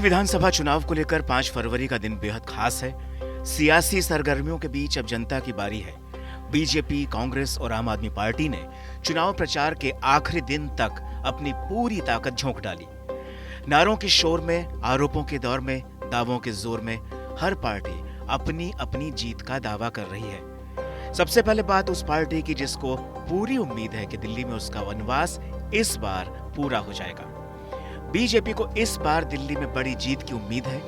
विधानसभा चुनाव को लेकर 5 फरवरी का दिन बेहद खास है। सियासी सरगर्मियों के बीच अब जनता की बारी है। बीजेपी, कांग्रेस और आम आदमी पार्टी ने चुनाव प्रचार के आखिरी दिन तक अपनी पूरी ताकत झोंक डाली। नारों के शोर में, आरोपों के दौर में, दावों के जोर में हर पार्टी अपनी अपनी जीत का दावा कर रही है। सबसे पहले बात उस पार्टी की जिसको पूरी उम्मीद है कि दिल्ली में उसका वनवास इस बार पूरा हो जाएगा। बीजेपी को इस बार दिल्ली में बड़ी जीत की उम्मीद है।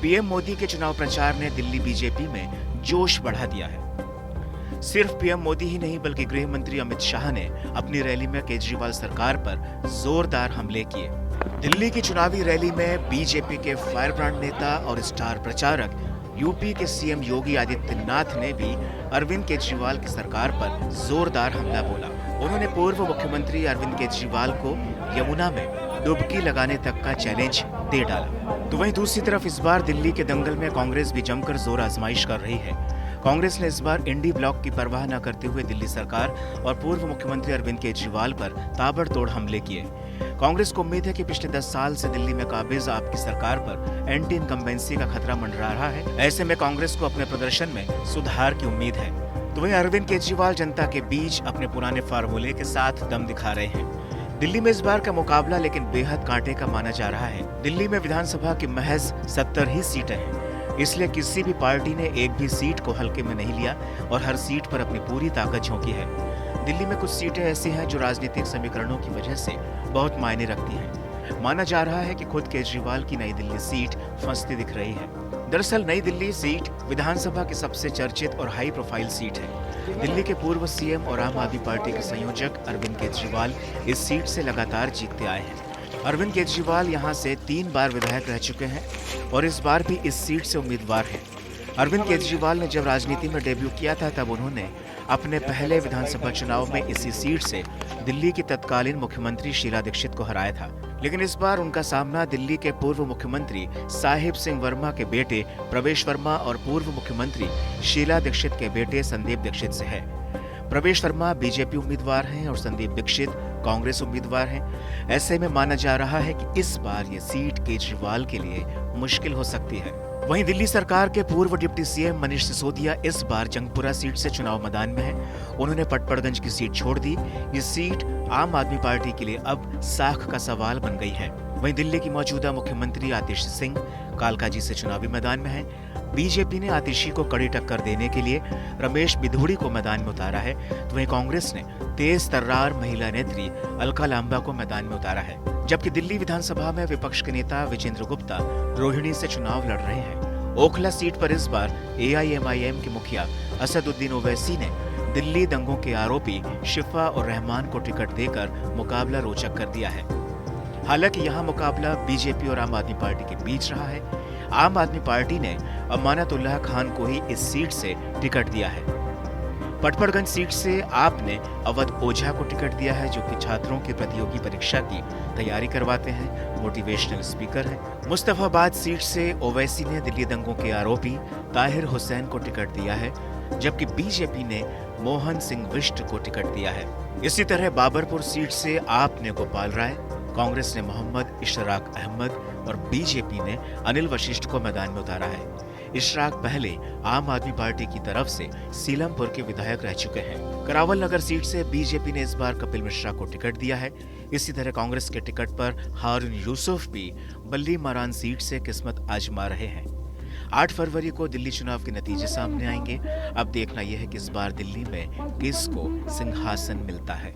पीएम मोदी के चुनाव प्रचार ने दिल्ली बीजेपी में जोश बढ़ा दिया है। सिर्फ पीएम मोदी ही नहीं बल्कि गृह मंत्री अमित शाह ने अपनी रैली में केजरीवाल सरकार पर जोरदार हमले किए। दिल्ली की चुनावी रैली में बीजेपी के फायरब्रांड नेता और स्टार प्रचारक यूपी के सीएम योगी आदित्यनाथ ने भी अरविंद केजरीवाल की सरकार पर जोरदार हमला बोला। उन्होंने पूर्व मुख्यमंत्री अरविंद केजरीवाल को यमुना में डुबकी लगाने तक का चैलेंज दे डाला। तो वहीं दूसरी तरफ इस बार दिल्ली के दंगल में कांग्रेस भी जमकर जोर आजमाइश कर रही है। कांग्रेस ने इस बार इंडी ब्लॉक की परवाह न करते हुए दिल्ली सरकार और पूर्व मुख्यमंत्री अरविंद केजरीवाल पर ताबड़तोड़ हमले किए। कांग्रेस को उम्मीद है कि पिछले 10 साल से दिल्ली में काबिज आपकी सरकार पर एंटी इनकम्बेंसी का खतरा मंडरा रहा है। ऐसे में कांग्रेस को अपने प्रदर्शन में सुधार की उम्मीद है। तो वहीं अरविंद केजरीवाल जनता के बीच अपने पुराने फार्मूले के साथ दम दिखा रहे हैं। दिल्ली में इस बार का मुकाबला लेकिन बेहद कांटे का माना जा रहा है। दिल्ली में विधानसभा की महज 70 ही सीटें हैं, इसलिए किसी भी पार्टी ने एक भी सीट को हल्के में नहीं लिया और हर सीट पर अपनी पूरी ताकत झोंकी है। दिल्ली में कुछ सीटें ऐसी हैं जो राजनीतिक समीकरणों की वजह से बहुत मायने रखती हैं। माना जा रहा है कि खुद केजरीवाल की नई दिल्ली सीट फंसती दिख रही है। दरअसल नई दिल्ली सीट विधानसभा की सबसे चर्चित और हाई प्रोफाइल सीट है। दिल्ली के पूर्व सीएम और आम आदमी पार्टी के संयोजक अरविंद केजरीवाल इस सीट से लगातार जीतते आए हैं। अरविंद केजरीवाल यहां से 3 बार विधायक रह चुके हैं और इस बार भी इस सीट से उम्मीदवार हैं। अरविंद केजरीवाल ने जब राजनीति में डेब्यू किया था तब उन्होंने अपने पहले विधानसभा चुनाव में इसी सीट से दिल्ली की तत्कालीन मुख्यमंत्री शीला दीक्षित को हराया था। लेकिन इस बार उनका सामना दिल्ली के पूर्व मुख्यमंत्री साहिब सिंह वर्मा के बेटे प्रवेश वर्मा और पूर्व मुख्यमंत्री शीला दीक्षित के बेटे संदीप दीक्षित से है। प्रवेश वर्मा बीजेपी उम्मीदवार हैं और संदीप दीक्षित कांग्रेस उम्मीदवार हैं। ऐसे में माना जा रहा है कि इस बार ये सीट केजरीवाल के लिए मुश्किल हो सकती है। वहीं दिल्ली सरकार के पूर्व डिप्टी सीएम मनीष सिसोदिया इस बार जंगपुरा सीट से चुनाव मैदान में हैं। उन्होंने पटपड़गंज की सीट छोड़ दी। ये सीट आम आदमी पार्टी के लिए अब साख का सवाल बन गई है। वहीं दिल्ली की मौजूदा मुख्यमंत्री आतिशी सिंह कालकाजी से चुनावी मैदान में हैं। बीजेपी ने आतिशी को कड़ी टक्कर देने के लिए रमेश बिधूड़ी को मैदान में उतारा है, तो वहीं कांग्रेस ने तेज तर्रार महिला नेत्री अलका लांबा को मैदान में उतारा है। जबकि दिल्ली विधानसभा में विपक्ष के नेता विजेंद्र गुप्ता रोहिणी से चुनाव लड़ रहे हैं। ओखला सीट पर इस बार एआईएमआईएम के मुखिया असदुद्दीन ओवैसी ने दिल्ली दंगों के आरोपी शिफा और रहमान को टिकट देकर मुकाबला रोचक कर दिया है। हालांकि यहां मुकाबला बीजेपी और आम आदमी पार्टी के बीच रहा है। आम आदमी पार्टी ने अमानतुल्लाह खान को ही इस सीट से टिकट दिया है। पटपड़गंज सीट से आपने अवध ओझा को टिकट दिया है, जो कि छात्रों की प्रतियोगी परीक्षा की तैयारी करवाते हैं, मोटिवेशनल स्पीकर हैं। मुस्तफाबाद सीट से ओवैसी ने दिल्ली दंगों के आरोपी ताहिर हुसैन को टिकट दिया है, जबकि बीजेपी ने मोहन सिंह बिष्ट को टिकट दिया है। इसी तरह बाबरपुर सीट से आपने गोपाल राय, कांग्रेस ने मोहम्मद इशराक अहमद और बीजेपी ने अनिल वशिष्ठ को मैदान में उतारा है। इशराक पहले आम आदमी पार्टी की तरफ से सीलमपुर के विधायक रह चुके हैं। करावल नगर सीट से बीजेपी ने इस बार कपिल मिश्रा को टिकट दिया है। इसी तरह कांग्रेस के टिकट पर हारून यूसुफ भी बल्ली मारान सीट से किस्मत आजमा रहे हैं। 8 फरवरी को दिल्ली चुनाव के नतीजे सामने आएंगे। अब देखना यह है कि इस बार दिल्ली में किसको सिंहासन मिलता है।